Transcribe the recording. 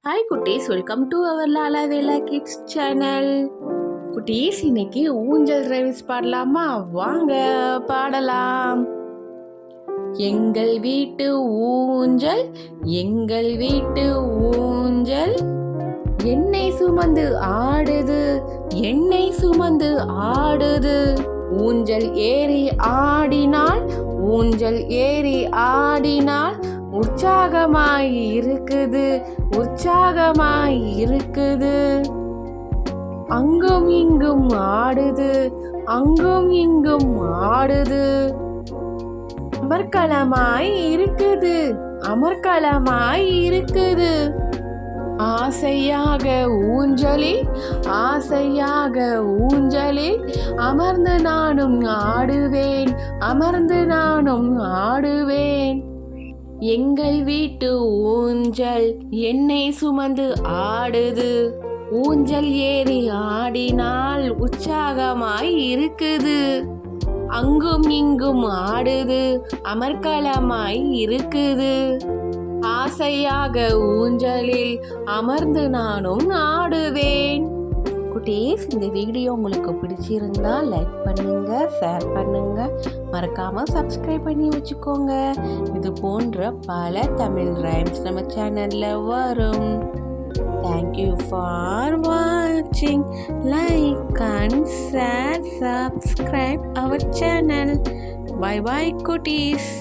Hi குட்டீஸ், welcome to our Lala Vela kids channel. குட்டீஸ், இன்னைக்கு ஊஞ்சல் ரைம்ஸ் பாடலாமா? வாங்க பாடலாம். எங்கள் வீட்டு ஊஞ்சல், எங்கள் வீட்டு ஊஞ்சல், எண்ணெய் சுமந்து ஆடுது, எண்ணெய் சுமந்து ஆடுது. ஊஞ்சல் ஏறி ஆடினாள், ஊஞ்சல் ஏறி ஆடினாள், உற்சாகமாய் இருக்குது, உற்சாகமாய் இருக்குது. அங்கும் இங்கும் ஆடுது, அங்கும் இங்கும் ஆடுது. அமர்க்களமாய் இருக்குது, அமர்க்களமாய் இருக்குது. ஆசையாக ஊஞ்சலில், ஆசையாக ஊஞ்சலில், அமர்ந்து நானும் ஆடுவேன், அமர்ந்து நானும் ஆடுவேன். எங்கள் வீட்டு ஊஞ்சல் எண்ணெய் சுமந்து ஆடுது, ஊஞ்சல் ஏறி ஆடினால் உற்சாகமாய் இருக்குது. அங்கும் இங்கும் ஆடுது, அமர்க்களமாய் இருக்குது. ஆசையாக ஊஞ்சலில் அமர்ந்து நானும் ஆடுவேன். குட்டீஸ், இந்த வீடியோ உங்களுக்கு பிடிச்சிருந்தா லைக் பண்ணுங்க, ஷேர் பண்ணுங்க, மறக்காம சப்ஸ்கிரைப் பண்ணி வச்சுக்கோங்க. இது போன்ற பல தமிழ் ரைம்ஸ் நம்ம சேனல்ல வரும். தேங்க்யூ ஃபார் வாட்சிங். Like and share, subscribe our channel. Bye bye குட்டீஸ்.